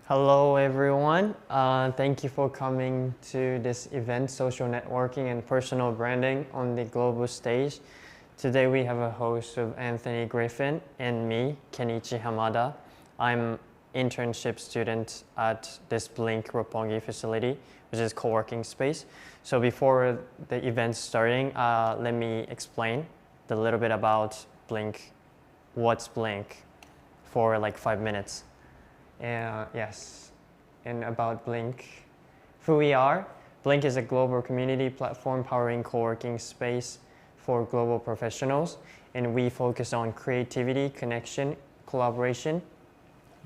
Hello, everyone. Thank you for coming to this event, Social Networking and Personal Branding on the global stage. Today we have a host of Anthony Griffin and me, Kenichi Hamada. I'm internship student at this Blink Roppongi facility, which is co-working space. So before the event starting, let me explain a little bit about Blink, what's Blink, for like 5 minutes. Yes, and about Blink, who we are. Blink is a global community platform powering co-working space for global professionals, and we focus on creativity, connection, collaboration.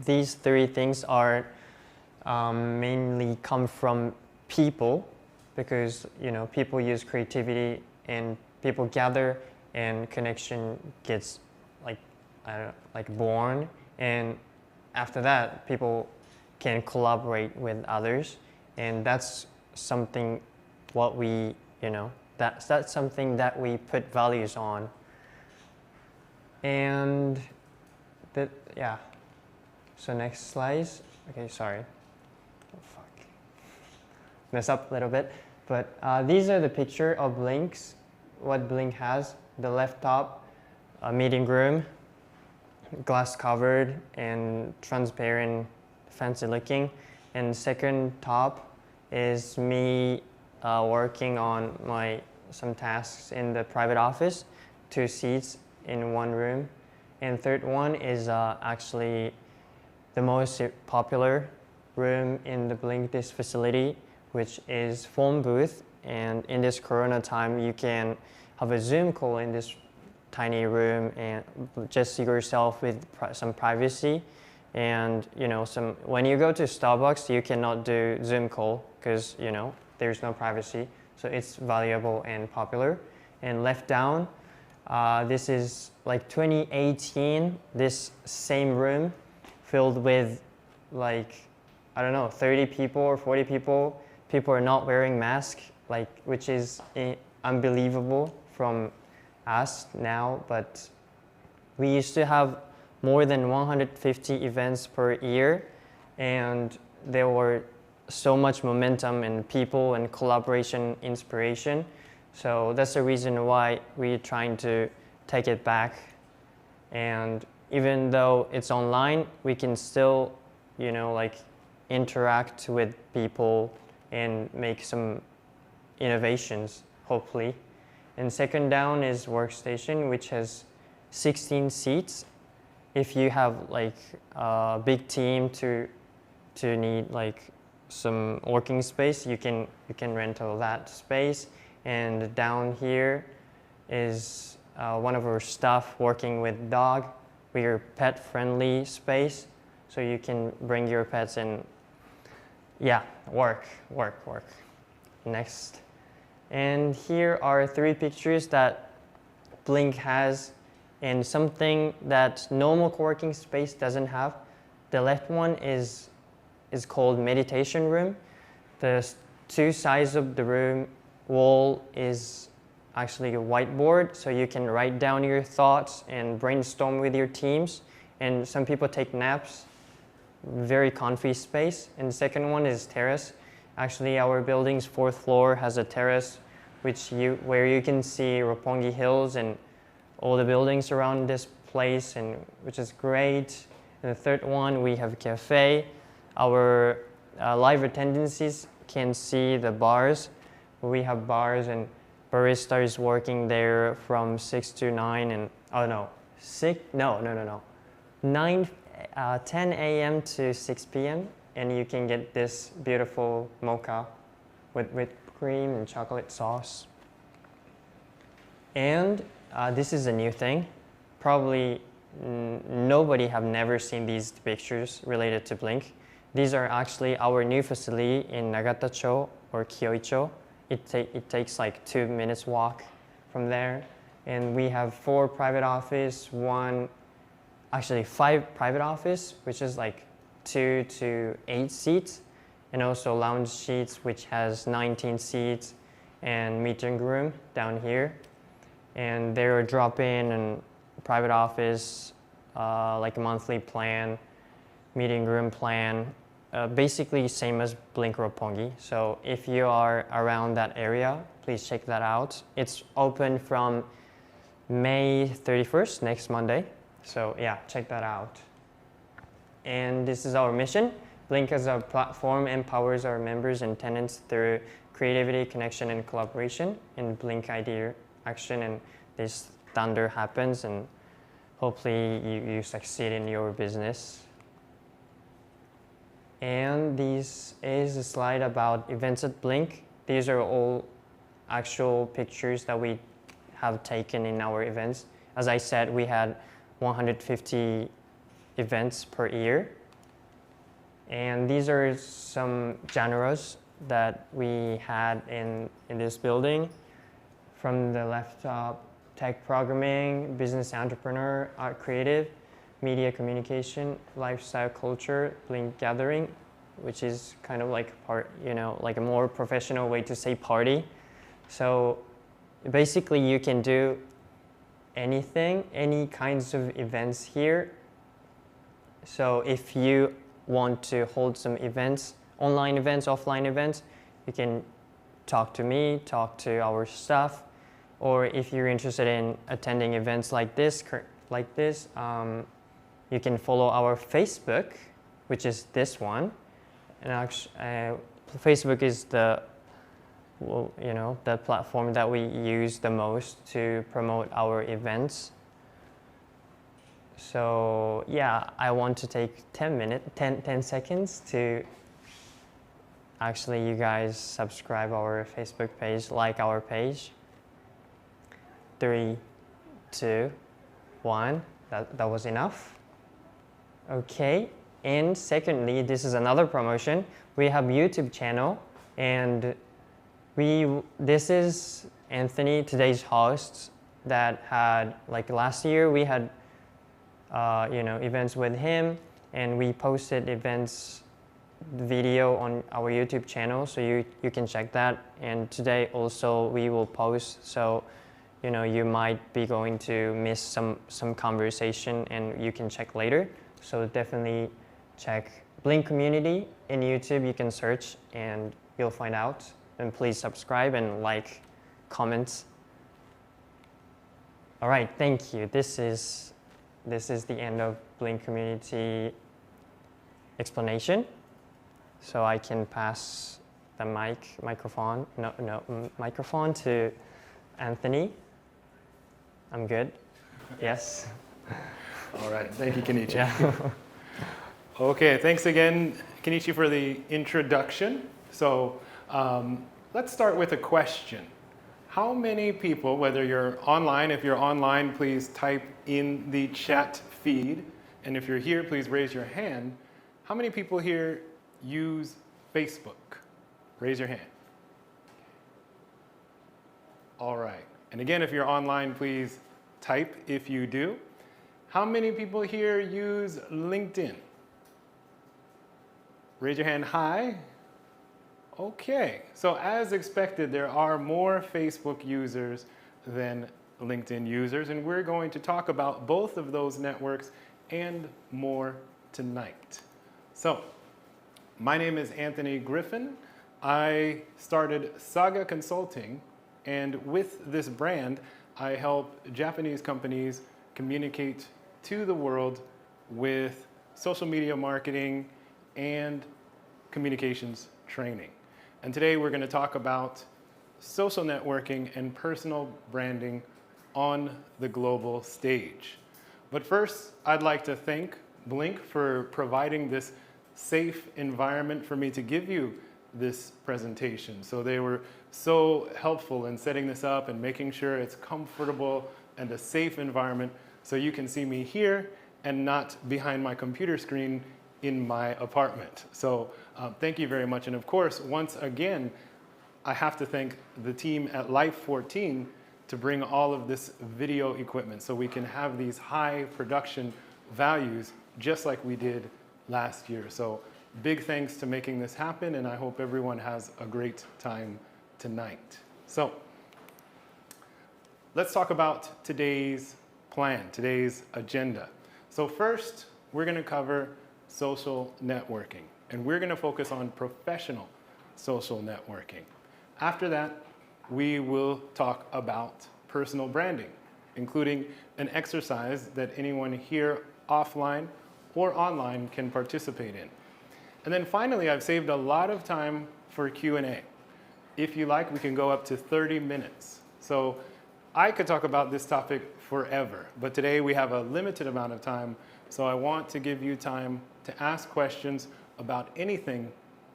These three things are mainly come from people, because people use creativity and people gather, and connection gets born, and after that, people can collaborate with others, and that's something that's something that we put values on. And so next slide. Okay, sorry. Oh, fuck. Mess up a little bit, but these are the picture of Blinks. What Blink has: the left top, a meeting room, glass covered and transparent, fancy looking, and second top is me working on some tasks in the private office, 2 seats in one room, and third one is actually the most popular room in the Blink this facility, which is phone booth. And in this corona time, you can have a Zoom call in this tiny room and just yourself with some privacy. And when you go to Starbucks, you cannot do Zoom call because there's no privacy, so it's valuable and popular. And left down, this is like 2018, this same room filled with 30 people or 40 people. People are not wearing masks, which is unbelievable from us now, but we used to have more than 150 events per year, and there were so much momentum and people and collaboration, inspiration. So that's the reason why we're trying to take it back. And even though it's online, we can still interact with people and make some innovations, hopefully. And second down is workstation, which has 16 seats. If you have a big team to need some working space, you can rental that space. And down here is one of our staff working with dog. We're pet friendly space, so you can bring your pets and work. Next. And here are 3 pictures that Blink has, and something that normal co-working space doesn't have. The left one is called meditation room. The 2 sides of the room wall is actually a whiteboard, so you can write down your thoughts and brainstorm with your teams. And some people take naps. Very comfy space. And the second one is terrace. Actually, our building's 4th floor has a terrace, where you can see Roppongi Hills and all the buildings around this place, and which is great. And the third one, we have a cafe. Our live attendances can see the bars. We have bars, and barista is working there from 6 to 9, and 10 a.m. to 6 p.m. and you can get this beautiful mocha with whipped cream and chocolate sauce. And this is a new thing. Probably nobody have never seen these pictures related to Blink. These are actually our new facility in Nagatacho or Kyoicho. It takes 2 minutes walk from there. And we have 4 private office, 5 private office, which is 2 to 8 seats, and also lounge seats, which has 19 seats, and meeting room down here. And there are drop-in and private office, a monthly plan, meeting room plan, basically same as Blink Roppongi. So if you are around that area, please check that out. It's open from May 31st, next Monday. So yeah, check that out. And this is our mission. Blink as a platform empowers our members and tenants through creativity, connection, and collaboration. And Blink idea action, and this thunder happens, and hopefully you succeed in your business. And this is a slide about events at Blink. These are all actual pictures that we have taken in our events. As I said, we had 150 events per year. And these are some genres that we had in this building. From the left top, tech programming, business entrepreneur, art creative, media communication, lifestyle culture, Blink gathering, which is kind of like like a more professional way to say party. So basically you can do anything, any kinds of events here. So if you want to hold some events, online events, offline events, you can talk to me, talk to our staff, or if you're interested in attending events like this, you can follow our Facebook, which is this one. And actually, Facebook is the platform that we use the most to promote our events. So yeah, I want to take 10 seconds to actually you guys subscribe our Facebook page, like our page. 3, 2, 1, that was enough. Okay, and secondly, this is another promotion. We have YouTube channel, and this is Anthony, today's host, that had, like last year we had events with him, and we posted events video on our YouTube channel, so you can check that. And today also we will post, so you might be going to miss some conversation, and you can check later. So definitely check Blink Community in YouTube. You can search and you'll find out. And please subscribe and like, comments. All right, thank you. This is the end of Blink Community explanation. So I can pass the microphone to Anthony. I'm good. Yes. All right. Thank you, Kenichi. Yeah. Okay. Thanks again, Kenichi, for the introduction. So let's start with a question. How many people, whether you're online, if you're online, please type in the chat feed. And if you're here, please raise your hand. How many people here use Facebook? Raise your hand. All right. And again, if you're online, please type if you do. How many people here use LinkedIn? Raise your hand high. Okay. So as expected, there are more Facebook users than LinkedIn users, and we're going to talk about both of those networks and more tonight. So my name is Anthony Griffin. I started Saga Consulting, and with this brand, I help Japanese companies communicate to the world with social media marketing and communications training. And today we're going to talk about social networking and personal branding on the global stage. But first, I'd like to thank Blink for providing this safe environment for me to give you this presentation. So they were so helpful in setting this up and making sure it's comfortable and a safe environment so you can see me here and not behind my computer screen in my apartment. So thank you very much. And of course, once again, I have to thank the team at Life 14 to bring all of this video equipment so we can have these high production values just like we did last year. So big thanks to making this happen, and I hope everyone has a great time tonight. So let's talk about today's plan, today's agenda. So first, we're going to cover social networking. and we're going to focus on professional social networking. After that, we will talk about personal branding, including an exercise that anyone here offline or online can participate in. And then finally, I've saved a lot of time for Q&A. If you like, we can go up to 30 minutes. So I could talk about this topic forever, but today we have a limited amount of time, so I want to give you time to ask questions about anything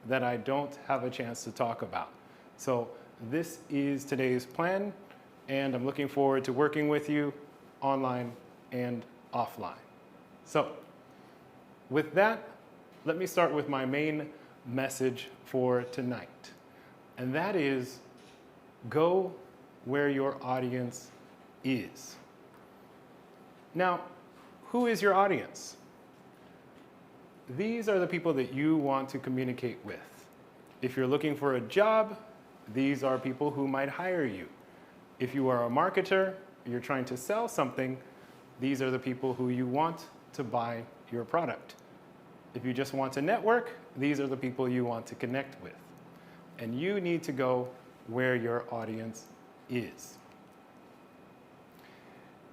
that I don't have a chance to talk about. So this is today's plan, and I'm looking forward to working with you online and offline. So with that, let me start with my main message for tonight, and that is go where your audience is. Now, who is your audience? These are the people that you want to communicate with. If you're looking for a job, these are people who might hire you. If you are a marketer, you're trying to sell something, these are the people who you want to buy your product. If you just want to network, these are the people you want to connect with. And you need to go where your audience is.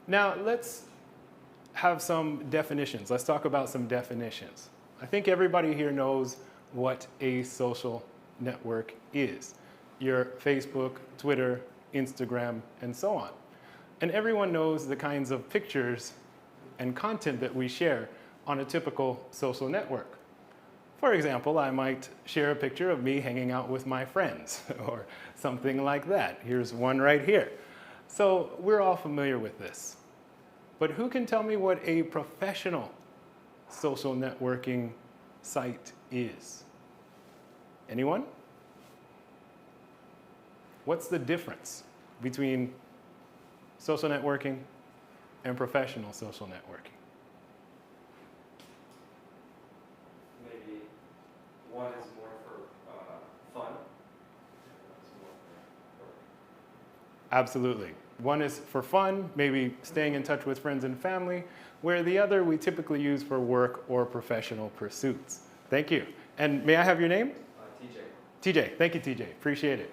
Now, let's have some definitions. Let's talk about some definitions. I think everybody here knows what a social network is. Your Facebook, Twitter, Instagram, and so on. And everyone knows the kinds of pictures and content that we share on a typical social network. For example, I might share a picture of me hanging out with my friends or something like that. Here's one right here. So we're all familiar with this. But who can tell me what a professional social networking site is? Anyone? What's the difference between social networking and professional social networking? Maybe one is more for fun. One's more for work. Absolutely. One is for fun, maybe staying in touch with friends and family, where the other we typically use for work or professional pursuits. Thank you. And may I have your name? TJ. TJ. Thank you, TJ. Appreciate it.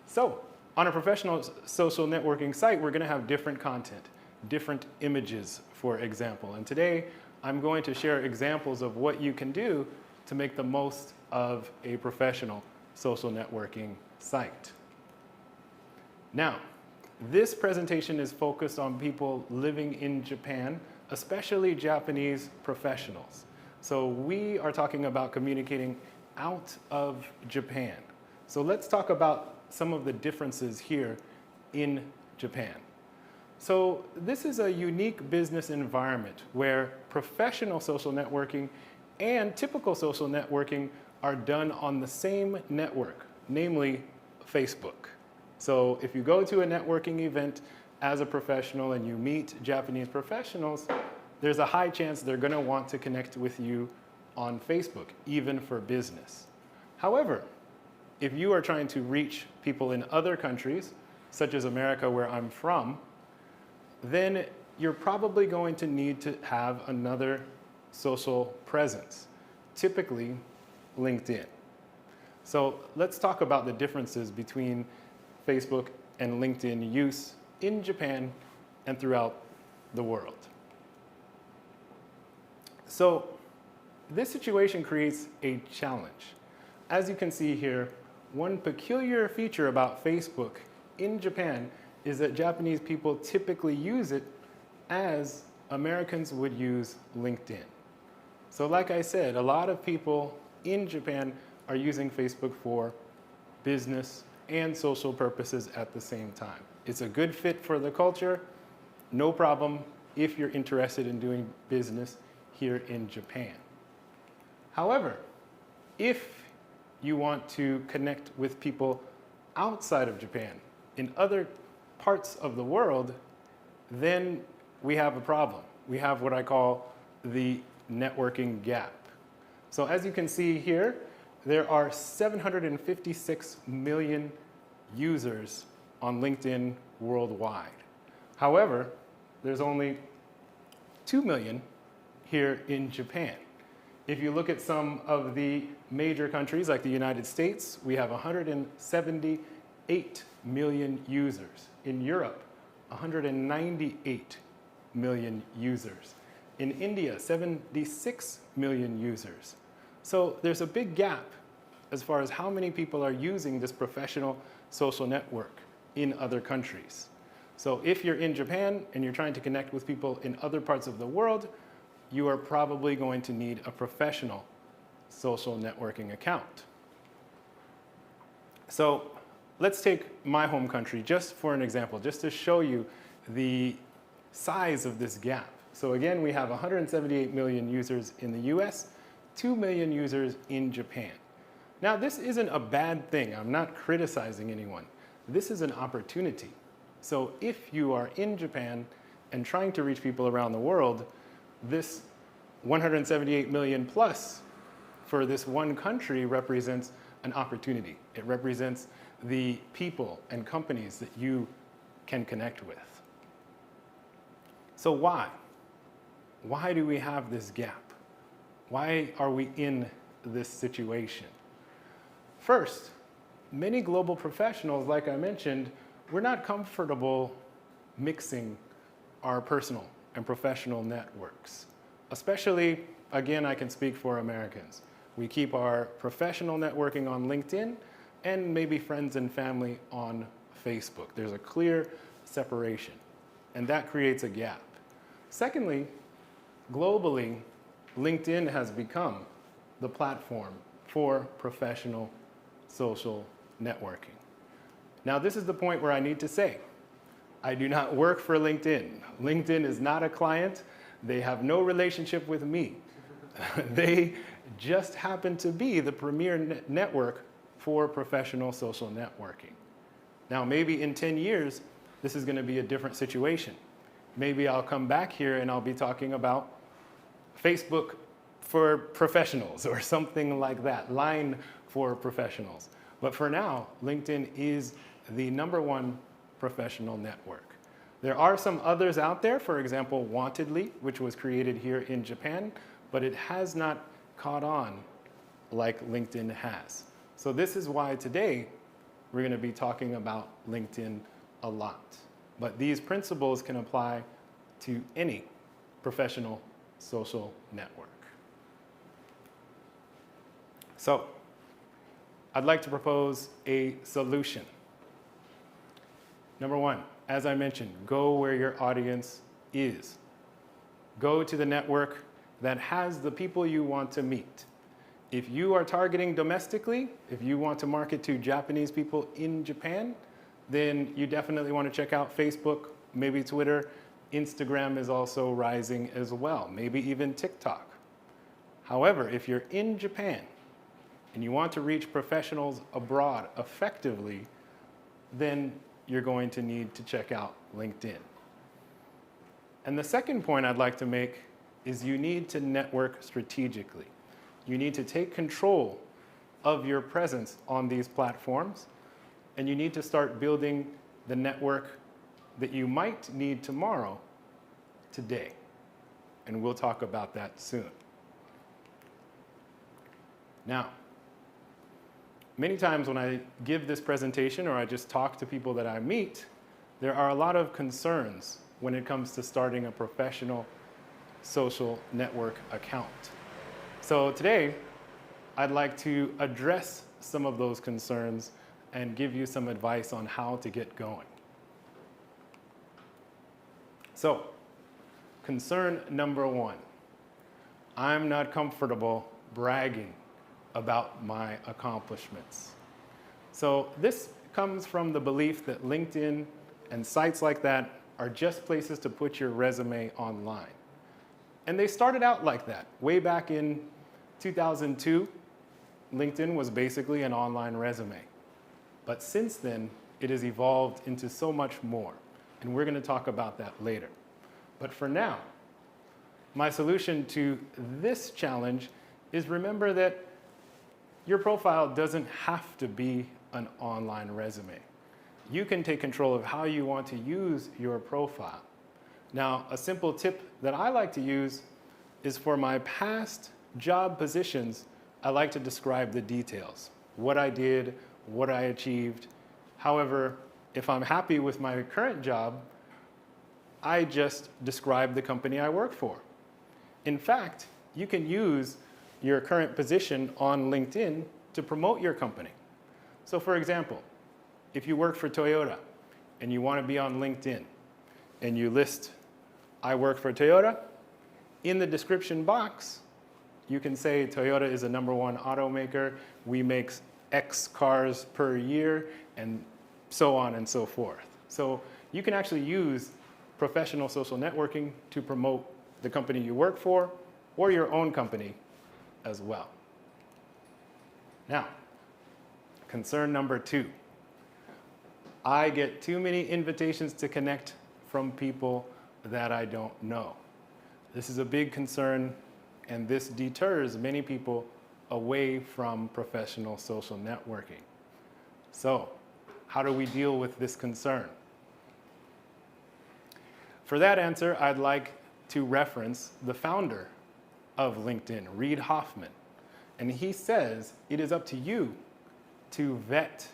So, on a professional social networking site, we're going to have different content, different images, for example. And today, I'm going to share examples of what you can do to make the most of a professional social networking site. Now, this presentation is focused on people living in Japan, especially Japanese professionals. So we are talking about communicating out of Japan. So let's talk about some of the differences here in Japan. So this is a unique business environment where professional social networking and typical social networking are done on the same network, namely Facebook. So if you go to a networking event as a professional and you meet Japanese professionals, there's a high chance they're going to want to connect with you on Facebook, even for business. However, if you are trying to reach people in other countries, such as America, where I'm from, then you're probably going to need to have another social presence, typically LinkedIn. So let's talk about the differences between Facebook and LinkedIn use in Japan and throughout the world. So this situation creates a challenge. As you can see here, one peculiar feature about Facebook in Japan is that Japanese people typically use it as Americans would use LinkedIn. So like I said, a lot of people in Japan are using Facebook for business and social purposes at the same time. It's a good fit for the culture, no problem if you're interested in doing business here in Japan. However, if you want to connect with people outside of Japan, in other parts of the world, then we have a problem. We have what I call the networking gap. So as you can see here, there are 756 million users on LinkedIn worldwide. However, there's only 2 million here in Japan. If you look at some of the major countries like the United States, we have 178 million users. In Europe, 198 million users. In India, 76 million users. So there's a big gap as far as how many people are using this professional social network in other countries. So if you're in Japan and you're trying to connect with people in other parts of the world, you are probably going to need a professional social networking account. So let's take my home country just for an example, just to show you the size of this gap. So again, we have 178 million users in the US, 2 million users in Japan. Now, this isn't a bad thing. I'm not criticizing anyone. This is an opportunity. So if you are in Japan and trying to reach people around the world, this 178 million plus for this one country represents an opportunity. It represents the people and companies that you can connect with. So why? Why do we have this gap? Why are we in this situation? First, many global professionals, like I mentioned, we're not comfortable mixing our personal and professional networks. Especially, again, I can speak for Americans. We keep our professional networking on LinkedIn and maybe friends and family on Facebook. There's a clear separation, and that creates a gap. Secondly, globally, LinkedIn has become the platform for professional social networking. Now, this is the point where I need to say, I do not work for LinkedIn. LinkedIn is not a client. They have no relationship with me. They just happen to be the premier network for professional social networking. Now, maybe in 10 years, this is going to be a different situation. Maybe I'll come back here and I'll be talking about Facebook for professionals or something like that, Line for professionals. But for now, LinkedIn is the #1 professional network. There are some others out there, for example, Wantedly, which was created here in Japan, but it has not caught on like LinkedIn has. So this is why today we're going to be talking about LinkedIn a lot. But these principles can apply to any professional social network. So I'd like to propose a solution. #1, as I mentioned, go where your audience is. Go to the network that has the people you want to meet. If you are targeting domestically, if you want to market to Japanese people in Japan, then you definitely want to check out Facebook, maybe Twitter. Instagram is also rising as well, maybe even TikTok. However, if you're in Japan and you want to reach professionals abroad effectively, then you're going to need to check out LinkedIn. And the second point I'd like to make is you need to network strategically. You need to take control of your presence on these platforms, and you need to start building the network that you might need tomorrow, today. And we'll talk about that soon. Now, many times when I give this presentation or I just talk to people that I meet, there are a lot of concerns when it comes to starting a professional social network account. So today, I'd like to address some of those concerns and give you some advice on how to get going. So, concern #1, I'm not comfortable bragging about my accomplishments. So this comes from the belief that LinkedIn and sites like that are just places to put your resume online. And they started out like that. Way back in 2002, LinkedIn was basically an online resume. But since then, it has evolved into so much more. And we're going to talk about that later. But for now, my solution to this challenge is remember that your profile doesn't have to be an online resume. You can take control of how you want to use your profile. Now, a simple tip that I like to use is for my past job positions, I like to describe the details, what I did, what I achieved. However, if I'm happy with my current job, I just describe the company I work for. In fact, you can use your current position on LinkedIn to promote your company. So for example, if you work for Toyota and you want to be on LinkedIn and you list, I work for Toyota, in the description box, you can say Toyota is a #1 automaker, we make X cars per year, and so on and so forth. So you can actually use professional social networking to promote the company you work for or your own company as well. Now, concern number 2. I get too many invitations to connect from people that I don't know. This is a big concern, and this deters many people away from professional social networking. So, how do we deal with this concern? For that answer, I'd like to reference the founder of LinkedIn, Reid Hoffman. And he says it is up to you to vet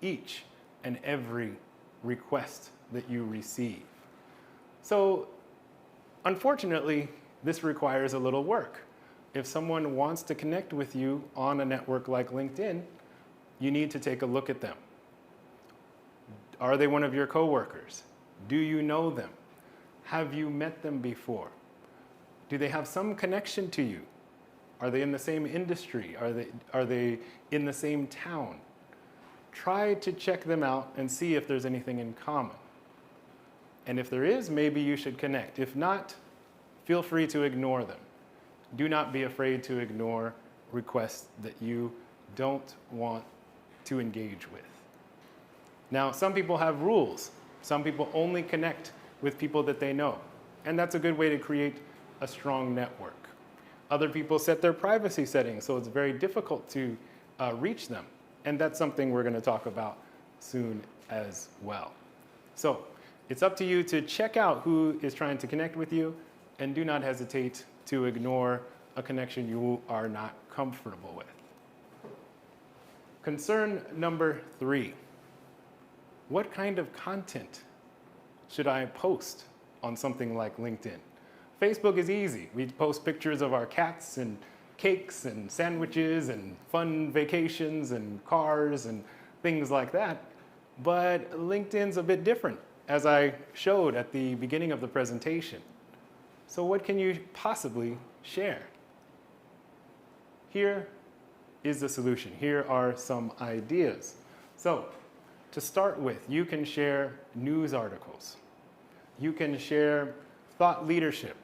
each and every request that you receive. So, unfortunately, this requires a little work. If someone wants to connect with you on a network like LinkedIn, you need to take a look at them. Are they one of your coworkers? Do you know them? Have you met them before? Do they have some connection to you? Are they in the same industry? Are they in the same town? Try to check them out and see if there's anything in common. And if there is, maybe you should connect. If not, feel free to ignore them. Do not be afraid to ignore requests that you don't want to engage with. Now, some people have rules. Some people only connect with people that they know. And that's a good way to create a strong network. Other people set their privacy settings, so it's very difficult to reach them. And that's something we're going to talk about soon as well. So it's up to you to check out who is trying to connect with you, and do not hesitate to ignore a connection you are not comfortable with. Concern number 3. What kind of content should I post on something like LinkedIn? Facebook is easy. We post pictures of our cats and cakes and sandwiches and fun vacations and cars and things like that. But LinkedIn's a bit different, as I showed at the beginning of the presentation. So what can you possibly share? Here is the solution. Here are some ideas. So to start with, you can share news articles. You can share thought leadership.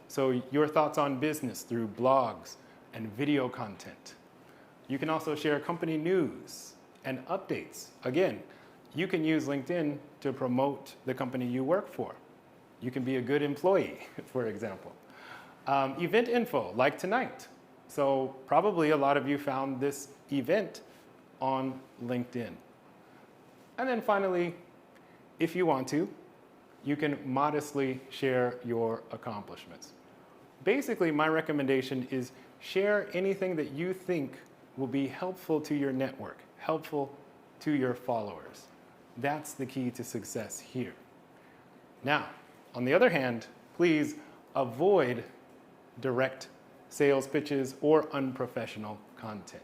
So your thoughts on business through blogs and video content. You can also share company news and updates. Again, you can use LinkedIn to promote the company you work for. You can be a good employee, for example. Event info, like tonight. So probably a lot of you found this event on LinkedIn. And then finally, if you want to, you can modestly share your accomplishments. Basically, my recommendation is share anything that you think will be helpful to your network, helpful to your followers. That's the key to success here. Now, on the other hand, please avoid direct sales pitches or unprofessional content.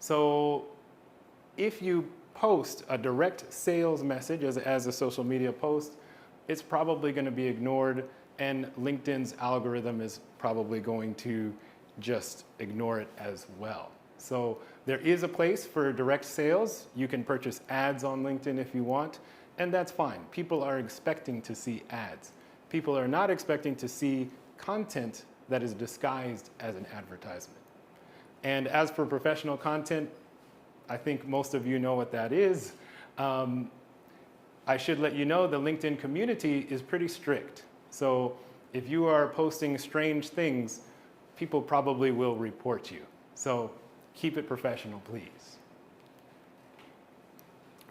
So if you post a direct sales message as a social media post, it's probably going to be ignored, and LinkedIn's algorithm is probably going to just ignore it as well. So there is a place for direct sales. You can purchase ads on LinkedIn if you want, and that's fine. People are expecting to see ads. People are not expecting to see content that is disguised as an advertisement. And as for professional content, I think most of you know what that is. I should let you know the LinkedIn community is pretty strict. So if you are posting strange things, people probably will report you. So keep it professional, please.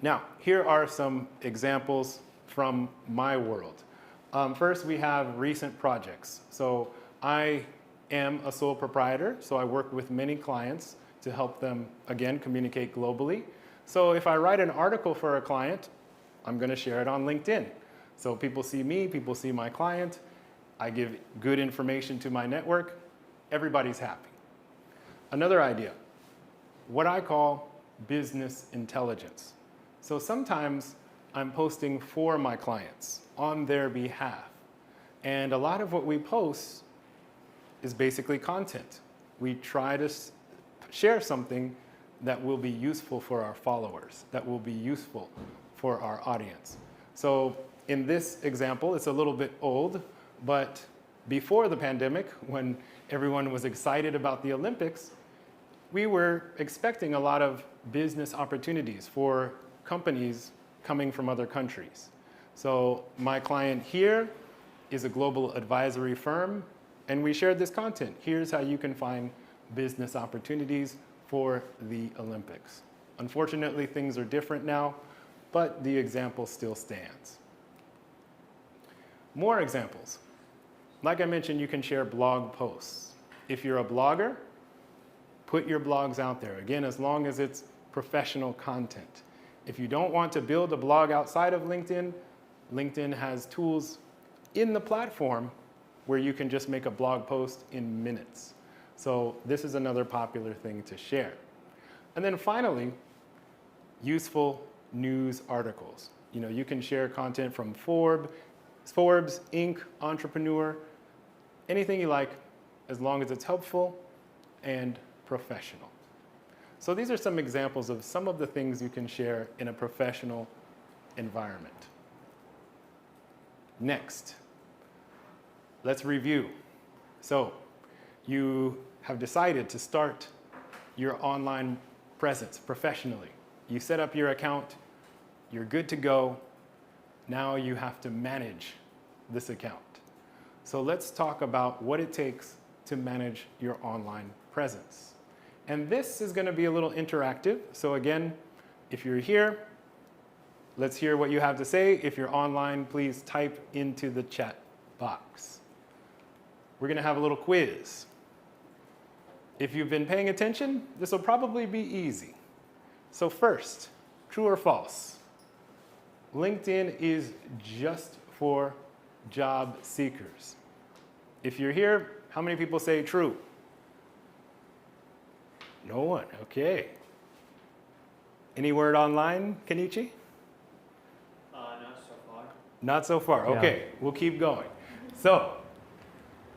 Now, here are some examples from my world. First, we have recent projects. So I am a sole proprietor, so I work with many clients to help them, again, communicate globally. So if I write an article for a client, I'm going to share it on LinkedIn. So people see me, people see my client, I give good information to my network, everybody's happy. Another idea, what I call business intelligence. So sometimes I'm posting for my clients on their behalf. And a lot of what we post is basically content. We try to share something that will be useful for our followers, that will be useful for our audience. So in this example, it's a little bit old, but before the pandemic, when everyone was excited about the Olympics, we were expecting a lot of business opportunities for companies coming from other countries. So my client here is a global advisory firm, and we shared this content. Here's how you can find business opportunities for the Olympics. Unfortunately, things are different now, but the example still stands. More examples. Like I mentioned, you can share blog posts. If you're a blogger, put your blogs out there. Again, as long as it's professional content. If you don't want to build a blog outside of LinkedIn, LinkedIn has tools in the platform where you can just make a blog post in minutes. So this is another popular thing to share. And then finally, useful news articles. You know, you can share content from Forbes, Inc., Entrepreneur, anything you like, as long as it's helpful and professional. So these are some examples of some of the things you can share in a professional environment. Next, let's review. So you have decided to start your online presence professionally. You set up your account, you're good to go. Now you have to manage this account. So let's talk about what it takes to manage your online presence. And this is going to be a little interactive. So again, if you're here, let's hear what you have to say. If you're online, please type into the chat box. We're going to have a little quiz. If you've been paying attention, this will probably be easy. So first, true or false? LinkedIn is just for job seekers. If you're here, how many people say true? No one, okay. Any word online, Kenichi? Not so far. Not so far, okay, Yeah. We'll keep going. So,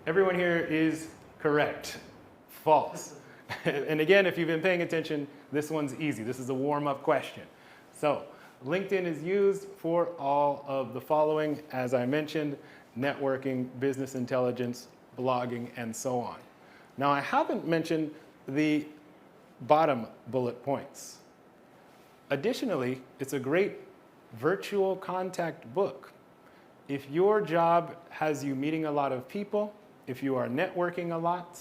everyone here is correct. False. And again, if you've been paying attention, this one's easy. This is a warm-up question. So, LinkedIn is used for all of the following, as I mentioned, networking, business intelligence, blogging, and so on. Now, I haven't mentioned the bottom bullet points. Additionally, it's a great virtual contact book. If your job has you meeting a lot of people, if you are networking a lot,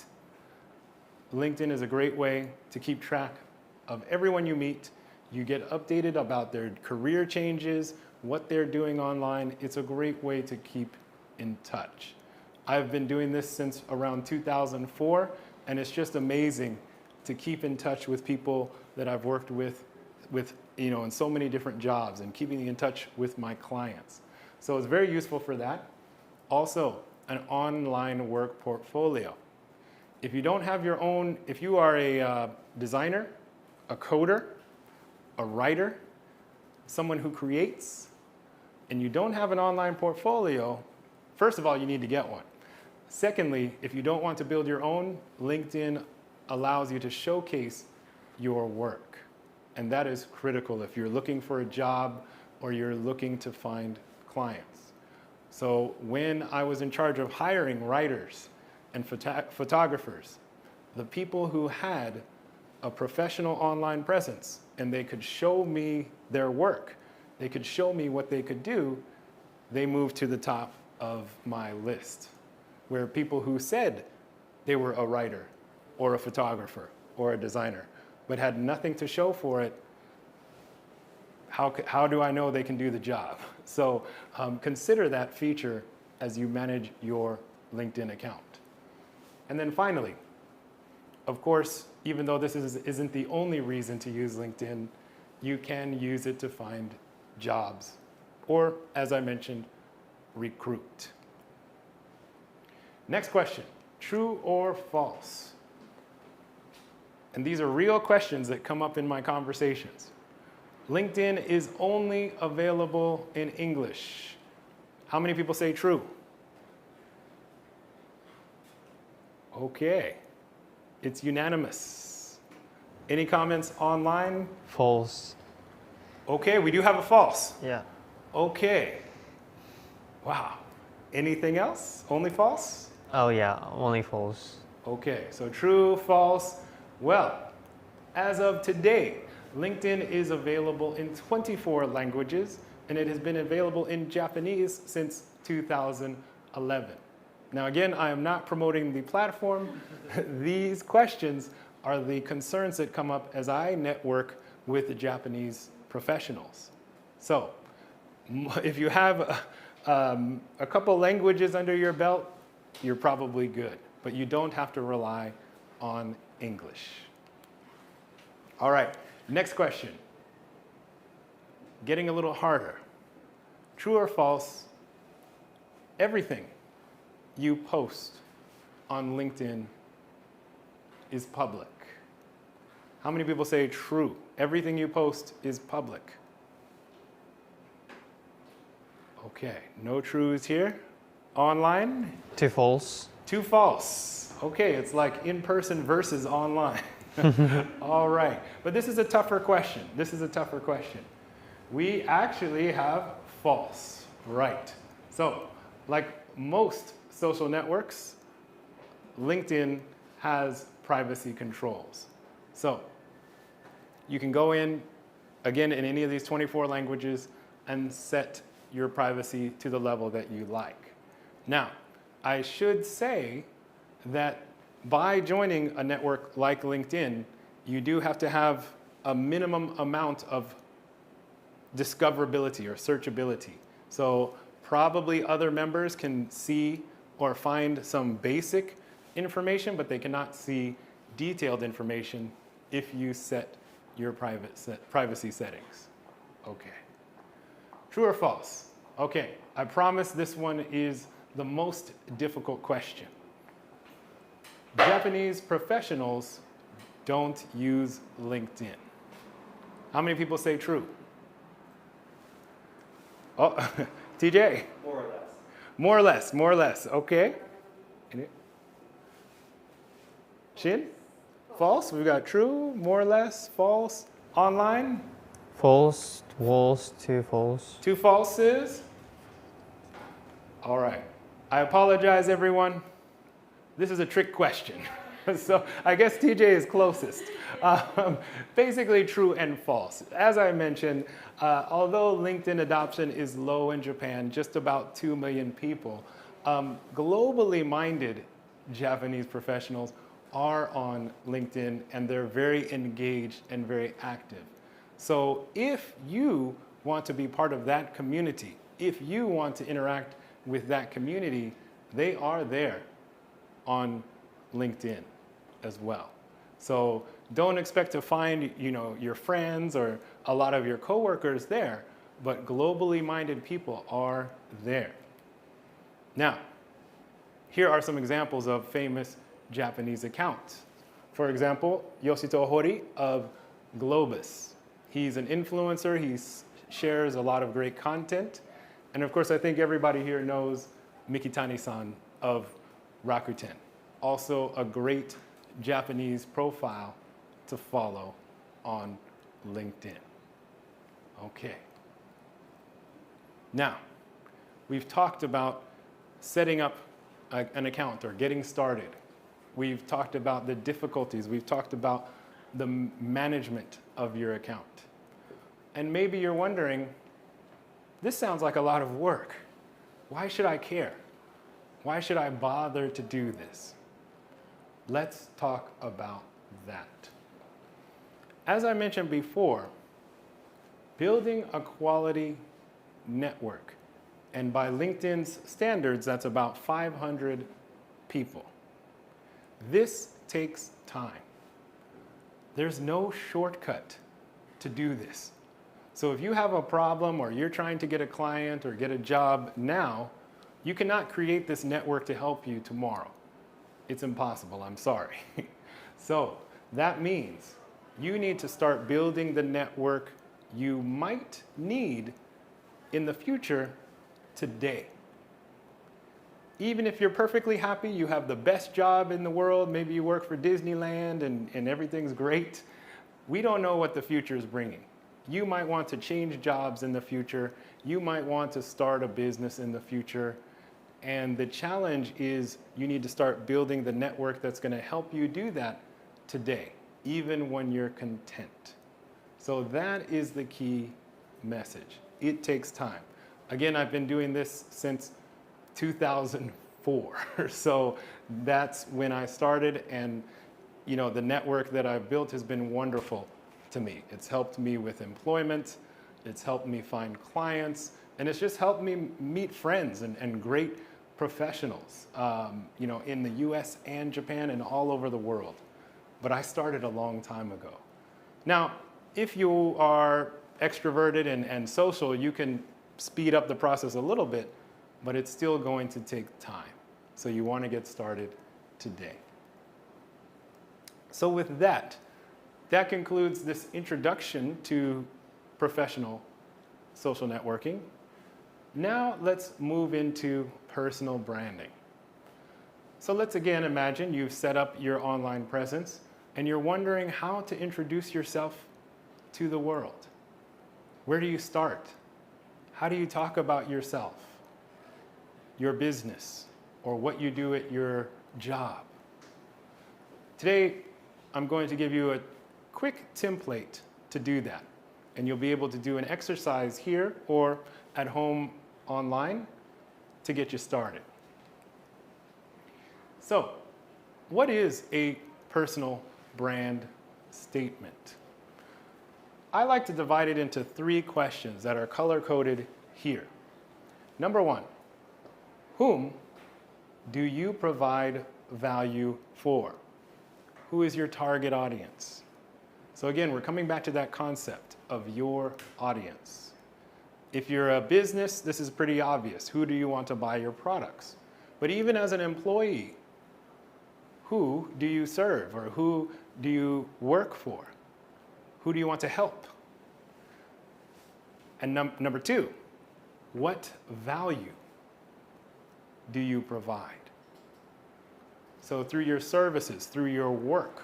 LinkedIn is a great way to keep track of everyone you meet. You get updated about their career changes, what they're doing online. It's a great way to keep in touch. I've been doing this since around 2004, and it's just amazing to keep in touch with people that I've worked with in so many different jobs and keeping in touch with my clients. So it's very useful for that. Also, an online work portfolio. If you don't have your own, if you are a designer, a coder, a writer, someone who creates, and you don't have an online portfolio, first of all, you need to get one. Secondly, if you don't want to build your own, LinkedIn allows you to showcase your work. And that is critical if you're looking for a job or you're looking to find clients. So when I was in charge of hiring writers and photographers, the people who had a professional online presence and they could show me their work, they could show me what they could do, they moved to the top of my list. Where people who said they were a writer or a photographer or a designer, but had nothing to show for it, how do I know they can do the job? So consider that feature as you manage your LinkedIn account. And then finally, of course, even though this isn't the only reason to use LinkedIn, you can use it to find jobs or, as I mentioned, recruit. Next question, true or false? And these are real questions that come up in my conversations. LinkedIn is only available in English. How many people say true? Okay, it's unanimous. Any comments online? False. Okay, we do have a false. Yeah. Okay. Wow. Anything else? Only false? Oh yeah, only false. Okay, so true, false. Well, as of today, LinkedIn is available in 24 languages, and it has been available in Japanese since 2011. Now again, I am not promoting the platform. These questions are the concerns that come up as I network with the Japanese professionals. So, if you have a couple languages under your belt, you're probably good, but you don't have to rely on English. All right, next question. Getting a little harder. True or false, everything you post on LinkedIn is public? How many people say true? Everything you post is public. Okay, no trues here. Online? Two false. Two false. Okay, it's like in person versus online. All right, but this is a tougher question. This is a tougher question. We actually have false, right? So, like most social networks, LinkedIn has privacy controls. So, you can go in, again, in any of these 24 languages and set your privacy to the level that you like. Now, I should say that by joining a network like LinkedIn, you do have to have a minimum amount of discoverability or searchability. So probably other members can see or find some basic information, but they cannot see detailed information if you set your privacy settings. Okay. True or false? Okay, I promise this one is the most difficult question. Japanese professionals don't use LinkedIn. How many people say true? Oh, TJ? More or less. More or less, more or less. Okay. Shin? False. We've got true, more or less, false. Online? False, false, two false. Two falses. All right. I apologize, everyone. This is a trick question. So I guess TJ is closest. Basically true and false. As I mentioned, although LinkedIn adoption is low in Japan, just about 2 million people, globally minded Japanese professionals are on LinkedIn and they're very engaged and very active. So if you want to be part of that community, if you want to interact with that community, they are there on LinkedIn as well. So don't expect to find, your friends or a lot of your coworkers there, but globally minded people are there. Now, here are some examples of famous Japanese accounts. For example, Yoshito Hori of Globus. He's an influencer, he shares a lot of great content. And of course, I think everybody here knows Mikitani-san of Rakuten. Also a great Japanese profile to follow on LinkedIn. Okay. Now, we've talked about setting up an account or getting started. We've talked about the difficulties. We've talked about the management of your account. And maybe you're wondering, this sounds like a lot of work. Why should I care? Why should I bother to do this? Let's talk about that. As I mentioned before, building a quality network, and by LinkedIn's standards, that's about 500 people. This takes time. There's no shortcut to do this. So if you have a problem or you're trying to get a client or get a job now, you cannot create this network to help you tomorrow. It's impossible, I'm sorry. So that means you need to start building the network you might need in the future today. Even if you're perfectly happy, you have the best job in the world, maybe you work for Disneyland and everything's great, we don't know what the future is bringing. You might want to change jobs in the future. You might want to start a business in the future. And the challenge is you need to start building the network that's going to help you do that today, even when you're content. So that is the key message. It takes time. Again, I've been doing this since 2004. So that's when I started, and the network that I've built has been wonderful to me. It's helped me with employment, it's helped me find clients, and it's just helped me meet friends and great professionals, in the US and Japan and all over the world. But I started a long time ago. Now, if you are extroverted and social, you can speed up the process a little bit, but it's still going to take time. So you want to get started today. So with that concludes this introduction to professional social networking. Now let's move into personal branding. So let's again imagine you've set up your online presence and you're wondering how to introduce yourself to the world. Where do you start? How do you talk about yourself, your business, or what you do at your job? Today, I'm going to give you a quick template to do that. And you'll be able to do an exercise here or at home online to get you started. So, what is a personal brand statement? I like to divide it into 3 questions that are color-coded here. Number 1, whom do you provide value for? Who is your target audience? So again, we're coming back to that concept of your audience. If you're a business, this is pretty obvious. Who do you want to buy your products? But even as an employee, who do you serve or who do you work for? Who do you want to help? And number 2, what value do you provide? So through your services, through your work,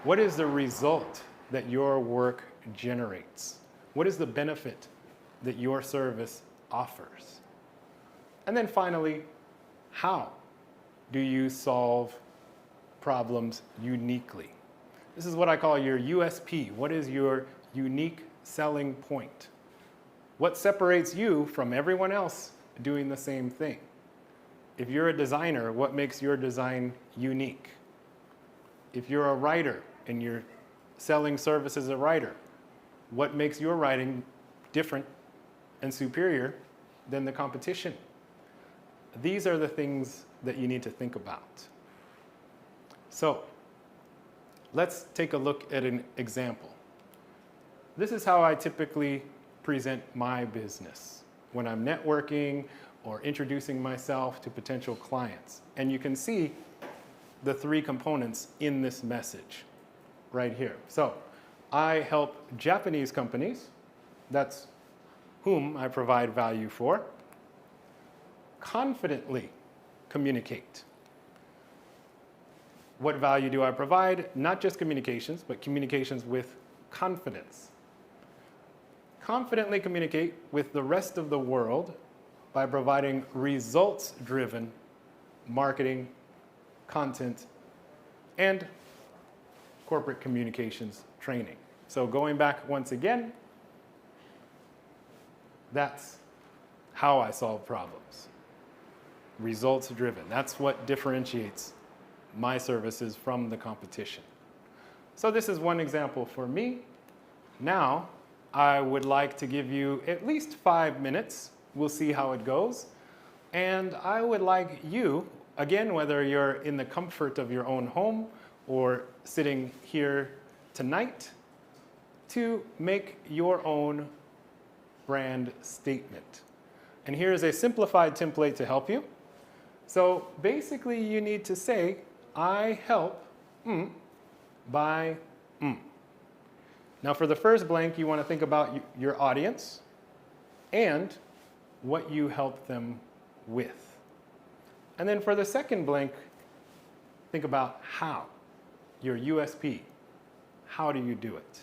what is the result that your work generates? What is the benefit that your service offers? And then finally, how do you solve problems uniquely? This is what I call your USP. What is your unique selling point? What separates you from everyone else doing the same thing? If you're a designer, what makes your design unique? If you're a writer and you're selling service as a writer, what makes your writing different and superior than the competition? These are the things that you need to think about. So, let's take a look at an example. This is how I typically present my business when I'm networking or introducing myself to potential clients. And you can see the 3 components in this message right here. So I help Japanese companies, that's whom I provide value for, confidently communicate. What value do I provide? Not just communications, but communications with confidence. Confidently communicate with the rest of the world by providing results-driven marketing, content, and corporate communications training. So going back once again, that's how I solve problems. Results-driven. That's what differentiates my services from the competition. So this is one example for me. Now, I would like to give you at least 5 minutes. We'll see how it goes. And I would like you, again, whether you're in the comfort of your own home or sitting here tonight, to make your own brand statement. And here's a simplified template to help you. So basically you need to say, I help by Now for the first blank, you want to think about your audience and what you help them with. And then for the second blank, think about how, your USP. How do you do it?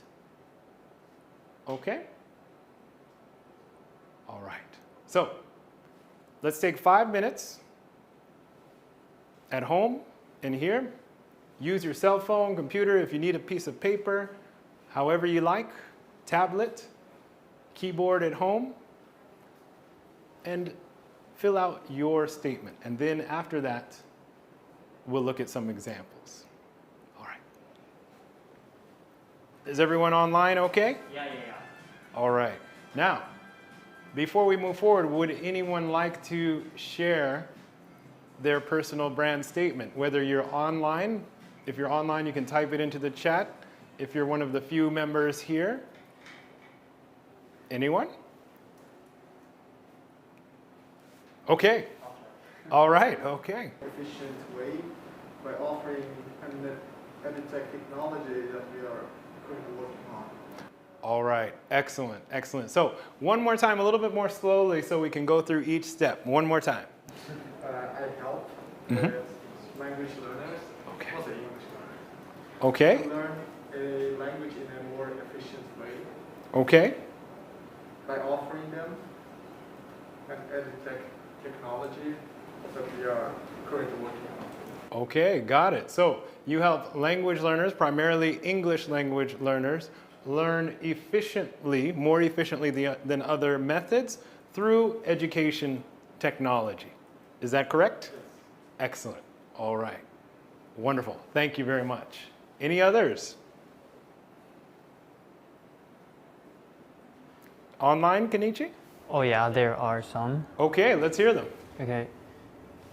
Okay? All right. So let's take 5 minutes at home and here. Use your cell phone, computer, if you need a piece of paper, however you like, tablet, keyboard at home, and fill out your statement. And then after that, we'll look at some examples. All right. Is everyone online okay? Yeah. All right. Now, before we move forward, would anyone like to share their personal brand statement? Whether you're online, if you're online, you can type it into the chat. If you're one of the few members here, anyone? Okay. All right, okay. Efficient way by offering an edtech technology that we are currently working on. All right, excellent, excellent. So one more time, a little bit more slowly so we can go through each step. One more time. I help language learners, Okay. also English learners, Okay, to learn a language in a more efficient way okay, by offering them an edtech technology that we are currently working on. okay, got it. So you help language learners, primarily English language learners, learn efficiently, more efficiently than other methods through education technology. Is that correct? Yes. Excellent. All right. Wonderful. Thank you very much. Any others? Online, Kenichi? Oh yeah, there are some. Okay, let's hear them. Okay.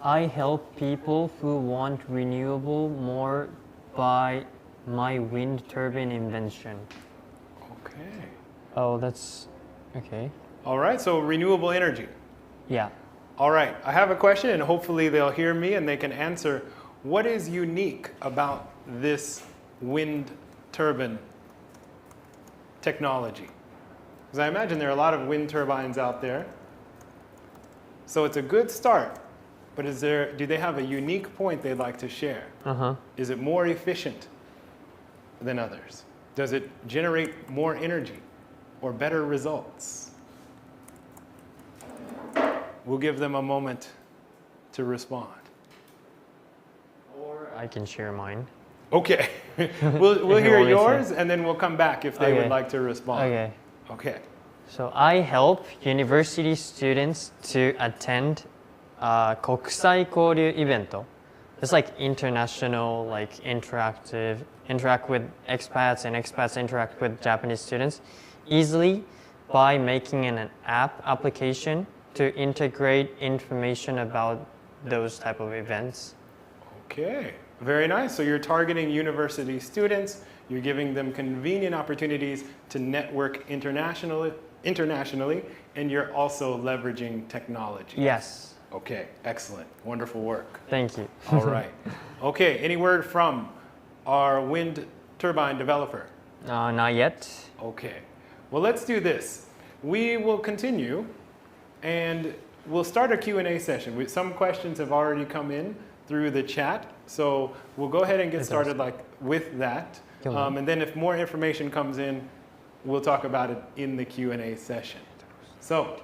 I help people who want renewable more by my wind turbine invention. Okay. Oh, that's okay. All right, so renewable energy. Yeah. All right, I have a question and hopefully they'll hear me and they can answer. What is unique about this wind turbine technology? Because I imagine there are a lot of wind turbines out there. So it's a good start, but do they have a unique point they'd like to share? Is it more efficient than others? Does it generate more energy or better results? We'll give them a moment to respond. Or I can share mine. Okay, we'll hear What is yours and then we'll come back if they would Okay. like to respond. Okay. Okay. So I help university students to attend 国際交流 event. It's like international, like interact with expats and expats interact with Japanese students easily by making an application to integrate information about those type of events. Okay, very nice. So you're targeting university students, you're giving them convenient opportunities to network internationally, and you're also leveraging technology. Yes. Okay, excellent. Wonderful work. Thank you. All right. Okay, any word from our wind turbine developer? Not yet. Okay. Well, let's do this. We will continue and we'll start a Q&A session. Some questions have already come in through the chat, so we'll go ahead and get started with that. And then if more information comes in, we'll talk about it in the Q&A session. So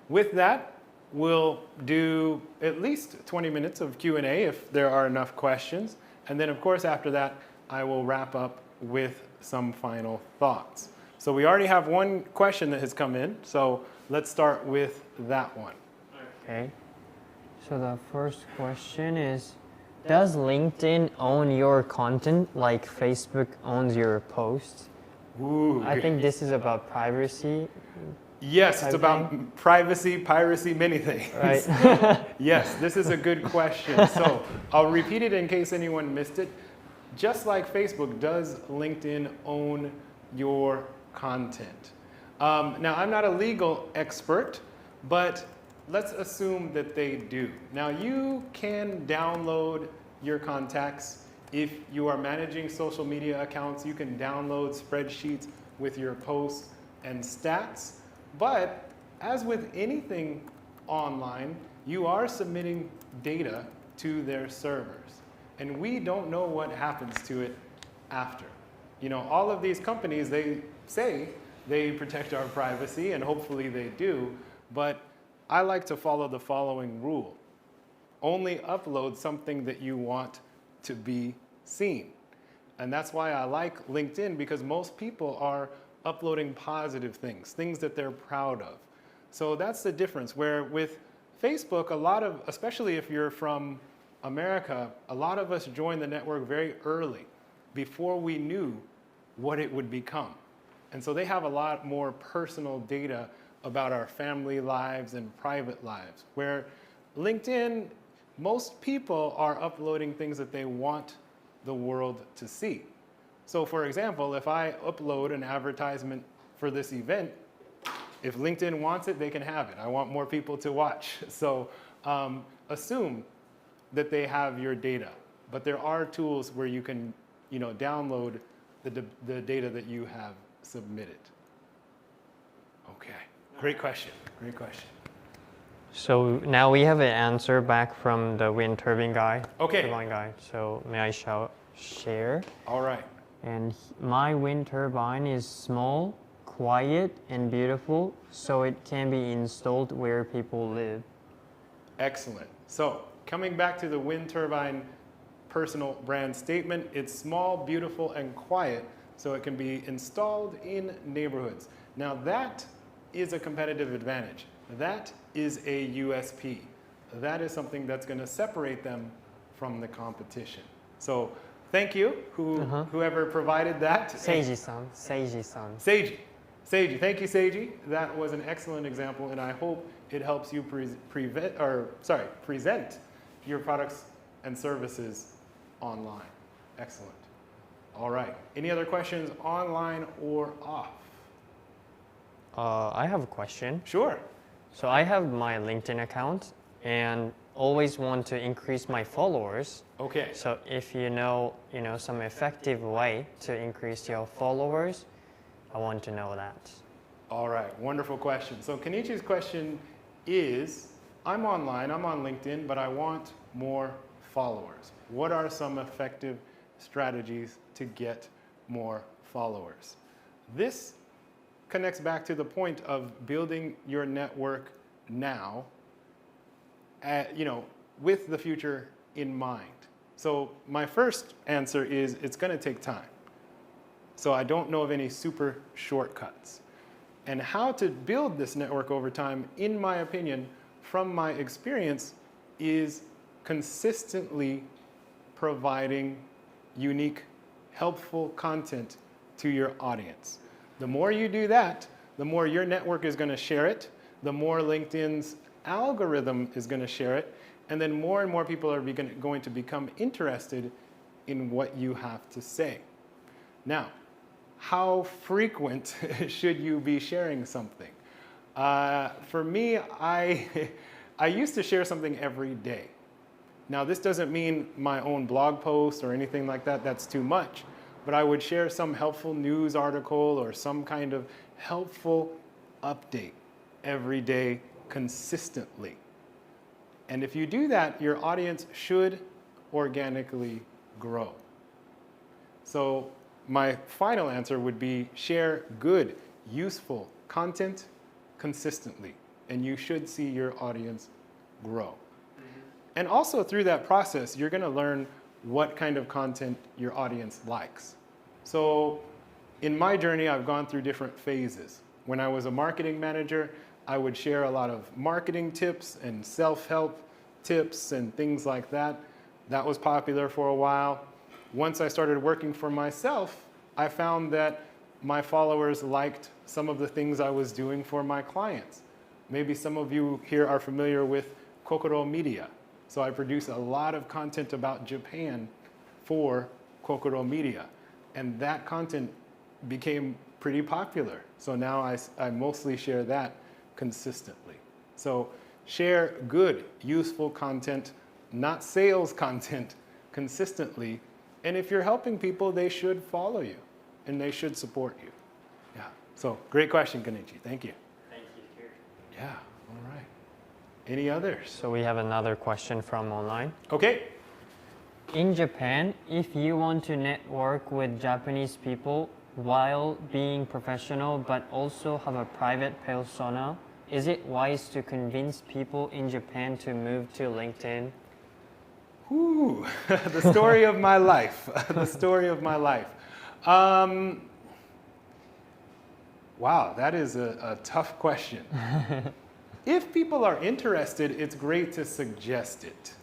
with that, we'll do at least 20 minutes of Q&A if there are enough questions. And then, of course, after that, I will wrap up with some final thoughts. So we already have one question that has come in, so let's start with that one. Okay. So the first question is, does LinkedIn own your content like Facebook owns your posts? Ooh. I think this is about privacy. Yes, type it's of about thing? privacy, piracy, many things. Right. Yes, this is a good question. So I'll repeat it in case anyone missed it. Just like Facebook, does LinkedIn own your content? Now, I'm not a legal expert, but let's assume that they do. Now, you can download your contacts. If you are managing social media accounts, you can download spreadsheets with your posts and stats. But as with anything online, you are submitting data to their servers. And we don't know what happens to it after. You know, all of these companies, they say they protect our privacy, and hopefully they do, but I like to follow the following rule. Only upload something that you want to be seen. And that's why I like LinkedIn, because most people are uploading positive things, things that they're proud of. So that's the difference, where with Facebook, a lot of, especially if you're from America, a lot of us joined the network very early, before we knew what it would become. And so they have a lot more personal data about our family lives and private lives, where LinkedIn, most people are uploading things that they want the world to see. So for example, if I upload an advertisement for this event, if LinkedIn wants it, they can have it. I want more people to watch. So assume that they have your data, but there are tools where you can, you know, download the data that you have submitted. Okay, great question, great question. So now we have an answer back from the wind turbine guy. Okay. Turbine guy. So may I share? All right. And my wind turbine is small, quiet, and beautiful, so it can be installed where people live. Excellent. So coming back to the wind turbine personal brand statement, it's small, beautiful, and quiet, so it can be installed in neighborhoods. Now that is a competitive advantage. That is a USP. That is something that's going to separate them from the competition. So thank you, whoever provided that. Seiji-san, Seiji-san. Seiji, thank you, Seiji. That was an excellent example, and I hope it helps you present your products and services online. Excellent. All right. Any other questions, online or off? I have a question. Sure. So I have my LinkedIn account and always want to increase my followers. Okay. So if you know some effective way to increase your followers, I want to know that. All right. Wonderful question. So Kenichi's question is, I'm online, I'm on LinkedIn, but I want more followers. What are some effective strategies to get more followers? This connects back to the point of building your network now, with the future in mind. So my first answer is it's going to take time. So I don't know of any super shortcuts. And how to build this network over time, in my opinion, from my experience, is consistently providing unique, helpful content to your audience. The more you do that, the more your network is going to share it, the more LinkedIn's algorithm is going to share it, and then more and more people are going to become interested in what you have to say. Now, how frequent should you be sharing something? For me, I used to share something every day. Now, this doesn't mean my own blog post or anything like that. That's too much. But I would share some helpful news article or some kind of helpful update every day consistently. And if you do that, your audience should organically grow. So my final answer would be share good, useful content consistently, and you should see your audience grow. And also through that process, you're going to learn what kind of content your audience likes. So in my journey, I've gone through different phases. When I was a marketing manager, I would share a lot of marketing tips and self-help tips and things like that. That was popular for a while. Once I started working for myself, I found that my followers liked some of the things I was doing for my clients. Maybe some of you here are familiar with Kokoro Media. So I produce a lot of content about Japan for Kokoro Media. And that content became pretty popular. So now I mostly share that consistently. So share good, useful content, not sales content, consistently. And if you're helping people, they should follow you and they should support you. Yeah. So great question, Kenichi. Thank you. Thank you, too. Yeah. All right. Any others? So we have another question from online. Okay. In Japan, if you want to network with Japanese people while being professional but also have a private persona, is it wise to convince people in Japan to move to LinkedIn? Ooh, the story of my life. The story of my life. Wow, that is a tough question. If people are interested, it's great to suggest it.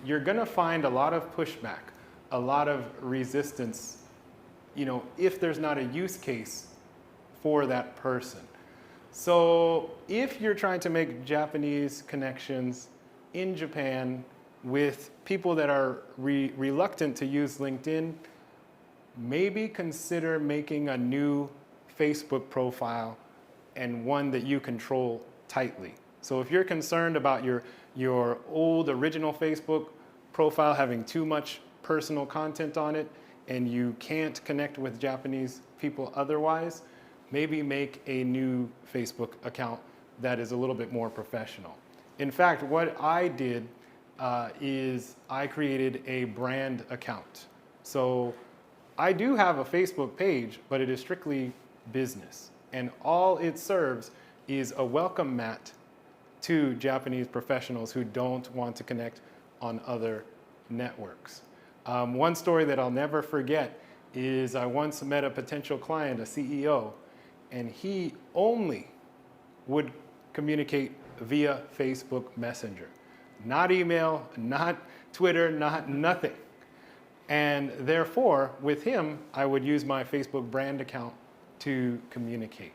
You're going to find a lot of pushback, a lot of resistance, if there's not a use case for that person. So if you're trying to make Japanese connections in Japan with people that are reluctant to use LinkedIn, maybe consider making a new Facebook profile and one that you control tightly. So if you're concerned about your old original Facebook profile having too much personal content on it and you can't connect with Japanese people otherwise, maybe make a new Facebook account that is a little bit more professional. In fact, what I did is I created a brand account. So I do have a Facebook page, but it is strictly business. And all it serves is a welcome mat to Japanese professionals who don't want to connect on other networks. One story that I'll never forget is I once met a potential client, a CEO, and he only would communicate via Facebook Messenger. Not email, not Twitter, nothing. And therefore, with him, I would use my Facebook brand account to communicate.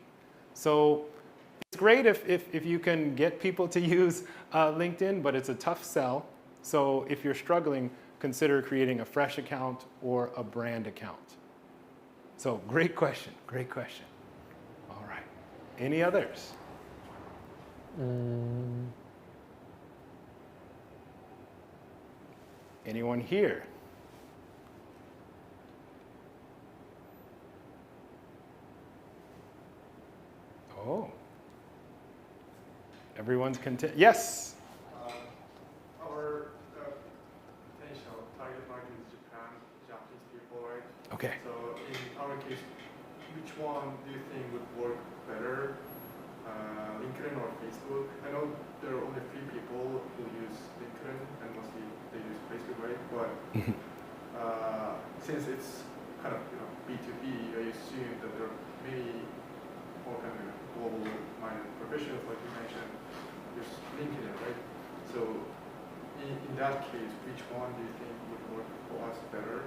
So it's great if you can get people to use LinkedIn, but it's a tough sell. So if you're struggling, consider creating a fresh account or a brand account. So great question, great question. All right. Any others? Anyone here? Oh. Everyone's content. Yes. Our potential target market is Japan, Japanese people, right? Okay. So in our case, which one do you think would work better, LinkedIn or Facebook? I know there are only 3 people who use LinkedIn and mostly they use Facebook, right? But since it's kind of B2B, I assume that there are many more kind of global-minded professionals, like you mentioned, use LinkedIn, right? So in that case, which one do you think would work for us better?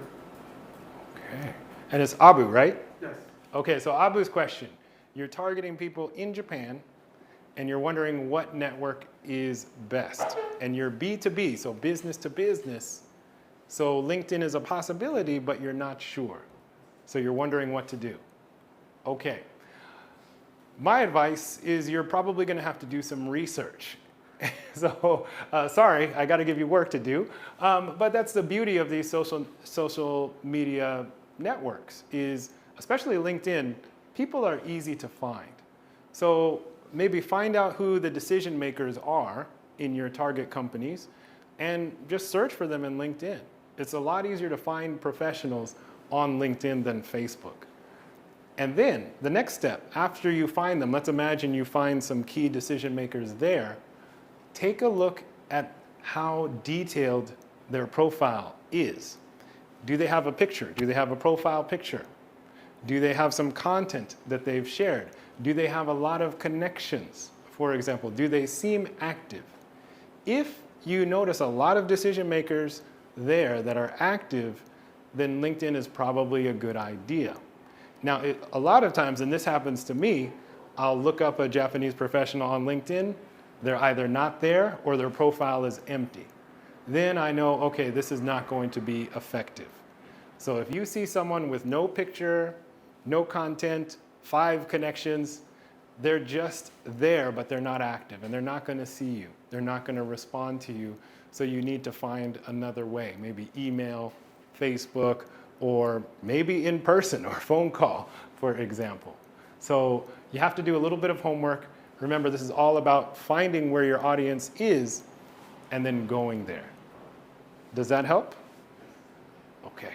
Okay. And it's Abu, right? Yes. Okay, so Abu's question. You're targeting people in Japan, and you're wondering what network is best. And you're B2B, so business to business. So LinkedIn is a possibility, but you're not sure. So you're wondering what to do. Okay. My advice is you're probably going to have to do some research. So sorry, I got to give you work to do. But that's the beauty of these social media networks is, especially LinkedIn, people are easy to find. So maybe find out who the decision makers are in your target companies and just search for them in LinkedIn. It's a lot easier to find professionals on LinkedIn than Facebook. And then the next step, after you find them, let's imagine you find some key decision makers there, take a look at how detailed their profile is. Do they have a picture? Do they have a profile picture? Do they have some content that they've shared? Do they have a lot of connections? For example, do they seem active? If you notice a lot of decision makers there that are active, then LinkedIn is probably a good idea. Now, a lot of times, and this happens to me, I'll look up a Japanese professional on LinkedIn. They're either not there or their profile is empty. Then I know, okay, this is not going to be effective. So if you see someone with no picture, no content, 5 connections, they're just there, but they're not active, and they're not going to see you. They're not going to respond to you. So you need to find another way, maybe email, Facebook, or maybe in person or phone call, for example. So you have to do a little bit of homework. Remember, this is all about finding where your audience is and then going there. Does that help? Okay,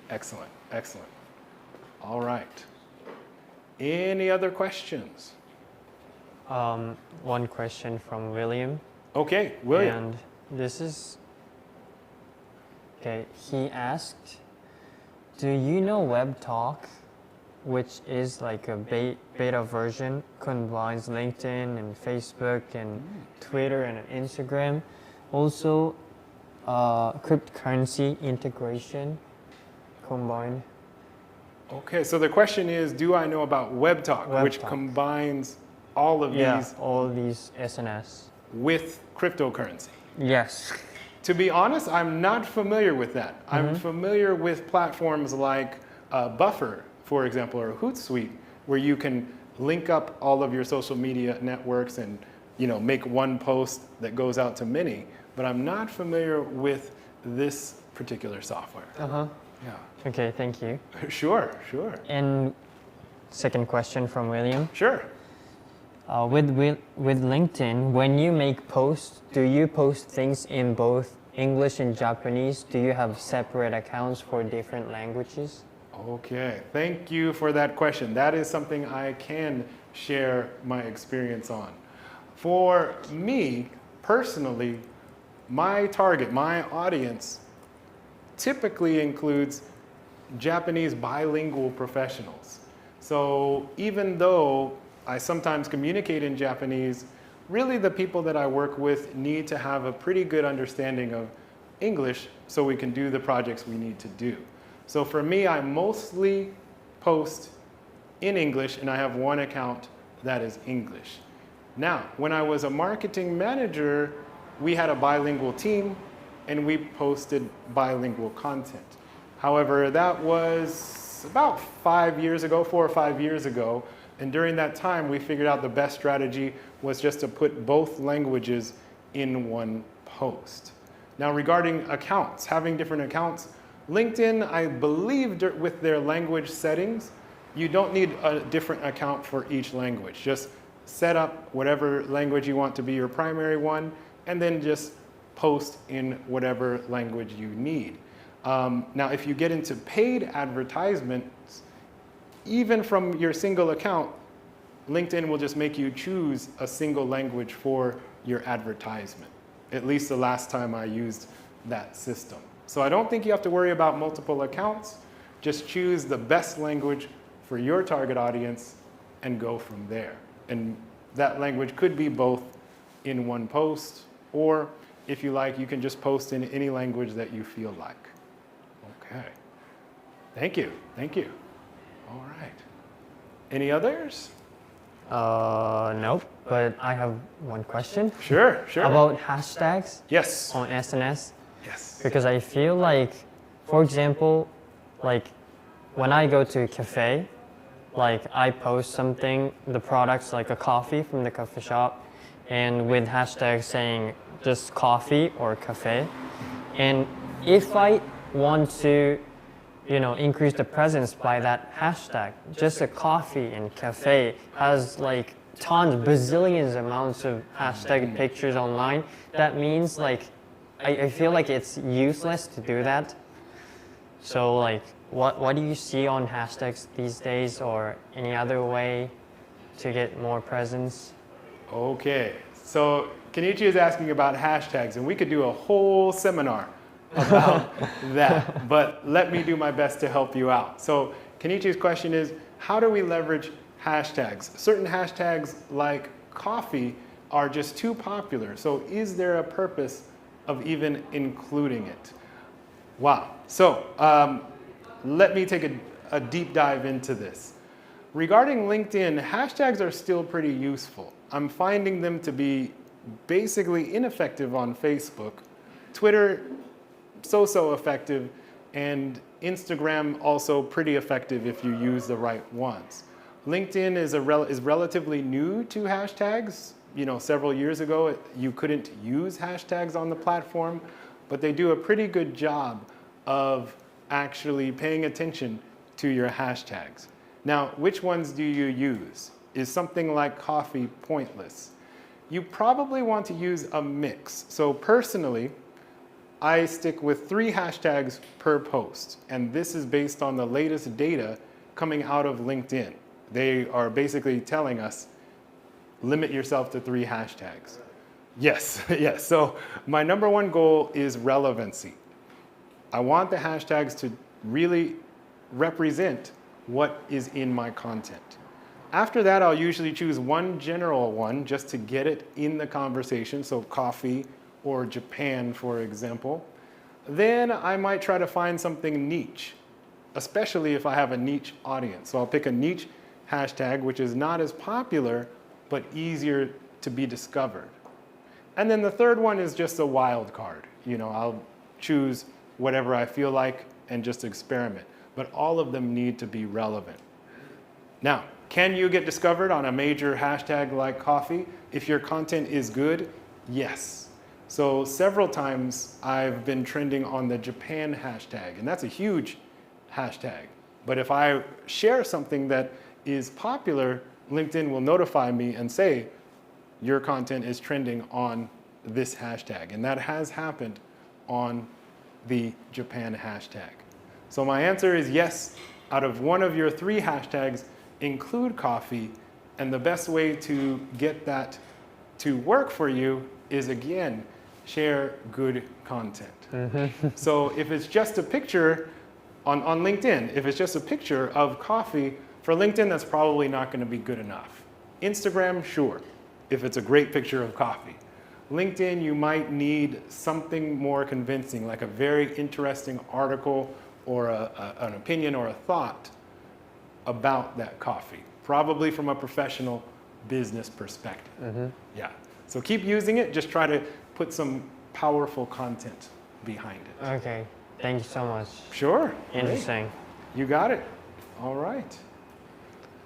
excellent, excellent. All right. Any other questions? One question from William. Okay, William. And this is, okay, he asked, do you know WebTalk, which is like a beta version, combines LinkedIn and Facebook and Twitter and Instagram, also cryptocurrency integration combined? Okay, so the question is, do I know about WebTalk, which combines all of these SNS with cryptocurrency? Yes. To be honest, I'm not familiar with that. I'm familiar with platforms like Buffer, for example, or Hootsuite, where you can link up all of your social media networks and make one post that goes out to many. But I'm not familiar with this particular software. Yeah. Okay, thank you. Sure. And second question from William. Sure. With LinkedIn, when you make posts, do you post things in both English and Japanese? Do you have separate accounts for different languages? Okay, thank you for that question. That is something I can share my experience on. For me, personally, my target, my audience, typically includes Japanese bilingual professionals. So even though I sometimes communicate in Japanese, really the people that I work with need to have a pretty good understanding of English so we can do the projects we need to do. So for me, I mostly post in English, and I have one account that is English. Now, when I was a marketing manager, we had a bilingual team, and we posted bilingual content. However, that was about 4 or 5 years ago, and during that time, we figured out the best strategy was just to put both languages in one post. Now, regarding accounts, having different accounts, LinkedIn, I believe with their language settings, you don't need a different account for each language. Just set up whatever language you want to be your primary one, and then just post in whatever language you need. Now, if you get into paid advertisements, even from your single account, LinkedIn will just make you choose a single language for your advertisement, at least the last time I used that system. So I don't think you have to worry about multiple accounts. Just choose the best language for your target audience and go from there. And that language could be both in one post, or if you like, you can just post in any language that you feel like. Okay. Thank you. All right. Any others? Nope, but I have one question. Sure. About hashtags? Yes. On SNS? Yes. Because I feel like, for example, like when I go to a cafe, like I post something, the product's like a coffee from the coffee shop, and with hashtags saying just coffee or cafe. And if I want to, increase the presence by that hashtag, just a coffee and cafe has like tons, bazillions amounts of hashtag pictures online. That means like, I feel like it's useless to do that. So like, what do you see on hashtags these days, or any other way to get more presence? Okay, so Kenichi is asking about hashtags, and we could do a whole seminar about that, but let me do my best to help you out. So Kenichi's question is, how do we leverage hashtags? Certain hashtags like coffee are just too popular, so is there a purpose of even including it? Wow. So let me take a deep dive into this. regarding LinkedIn, hashtags are still pretty useful. I'm finding them to be basically ineffective on Facebook. Twitter, so effective, and Instagram also pretty effective if you use the right ones. LinkedIn is relatively new to hashtags. You know, several years ago, you couldn't use hashtags on the platform, but they do a pretty good job of actually paying attention to your hashtags. Now, which ones do you use? Is something like coffee pointless? You probably want to use a mix. So personally, I stick with 3 hashtags per post, and this is based on the latest data coming out of LinkedIn. They are basically telling us, limit yourself to 3 hashtags. Yes, yes. So my number 1 goal is relevancy. I want the hashtags to really represent what is in my content. After that, I'll usually choose one general one just to get it in the conversation, so coffee or Japan, for example. Then I might try to find something niche, especially if I have a niche audience. So I'll pick a niche hashtag, which is not as popular, but easier to be discovered. And then the third one is just a wild card. You know, I'll choose whatever I feel like and just experiment. But all of them need to be relevant. Now, can you get discovered on a major hashtag like coffee? If your content is good, yes. So several times I've been trending on the Japan hashtag, and that's a huge hashtag. But if I share something that is popular, LinkedIn will notify me and say, your content is trending on this hashtag. And that has happened on the Japan hashtag. So my answer is yes. Out of one of your 3 hashtags, include coffee. And the best way to get that to work for you is, again, share good content. So if it's just a picture on LinkedIn, if it's just a picture of coffee, for LinkedIn, that's probably not going to be good enough. Instagram, sure, if it's a great picture of coffee. LinkedIn, you might need something more convincing, like a very interesting article or an opinion or a thought about that coffee, probably from a professional business perspective. Yeah. So keep using it. Just try to put some powerful content behind it. Okay. Thank you so much. Sure. Interesting. Great. You got it. All right.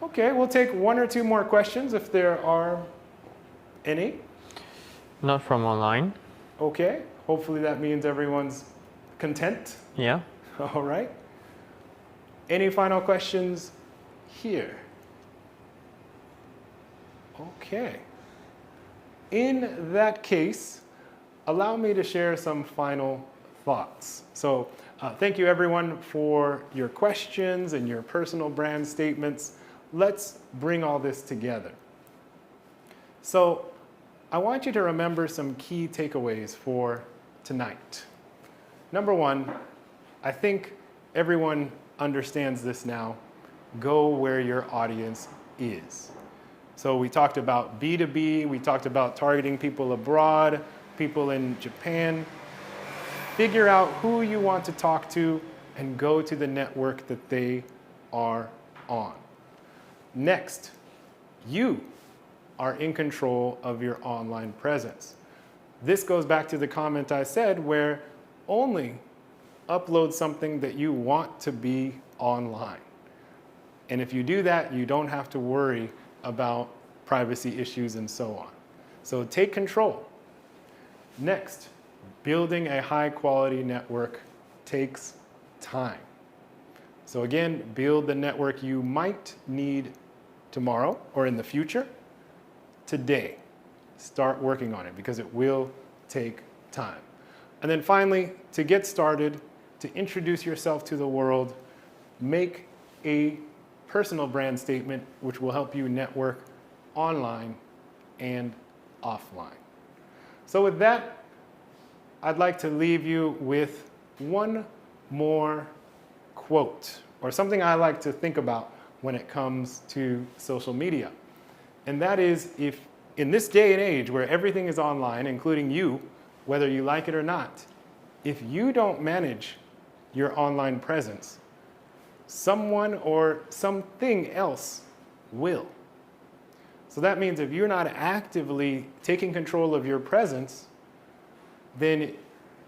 Okay, we'll take 1 or 2 more questions if there are any. Not from online. Okay. Hopefully that means everyone's content. Yeah. All right. Any final questions here? Okay. In that case, allow me to share some final thoughts. So thank you everyone for your questions and your personal brand statements. Let's bring all this together. So I want you to remember some key takeaways for tonight. Number 1, I think everyone understands this now. Go where your audience is. So we talked about B2B, we talked about targeting people abroad, people in Japan. Figure out who you want to talk to and go to the network that they are on. Next, you are in control of your online presence. This goes back to the comment I said where only upload something that you want to be online. And if you do that, you don't have to worry about privacy issues and so on. So take control. Next, building a high quality network takes time. So again, build the network you might need tomorrow or in the future. Today, start working on it because it will take time. And then finally, to get started, to introduce yourself to the world, make a personal brand statement which will help you network online and offline. So with that, I'd like to leave you with one more quote or something I like to think about when it comes to social media. And that is, if in this day and age where everything is online, including you, whether you like it or not, if you don't manage your online presence, someone or something else will. So that means if you're not actively taking control of your presence, then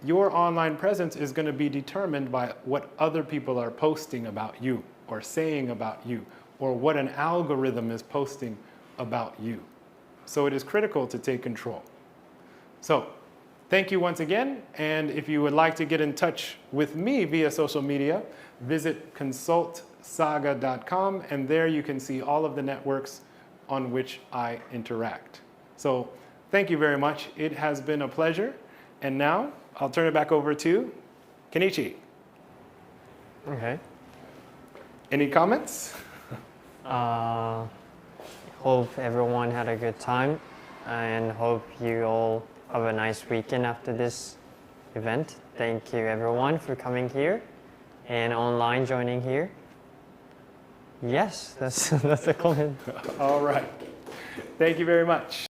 your online presence is going to be determined by what other people are posting about you or saying about you, or what an algorithm is posting about you. So it is critical to take control. So thank you once again, and if you would like to get in touch with me via social media, visit consultsaga.com, and there you can see all of the networks on which I interact. So thank you very much. It has been a pleasure. And now I'll turn it back over to Kenichi. Okay. Any comments? Hope everyone had a good time, and hope you all have a nice weekend after this event. Thank you everyone for coming here and online joining here. Yes, that's a comment. All right. Thank you very much.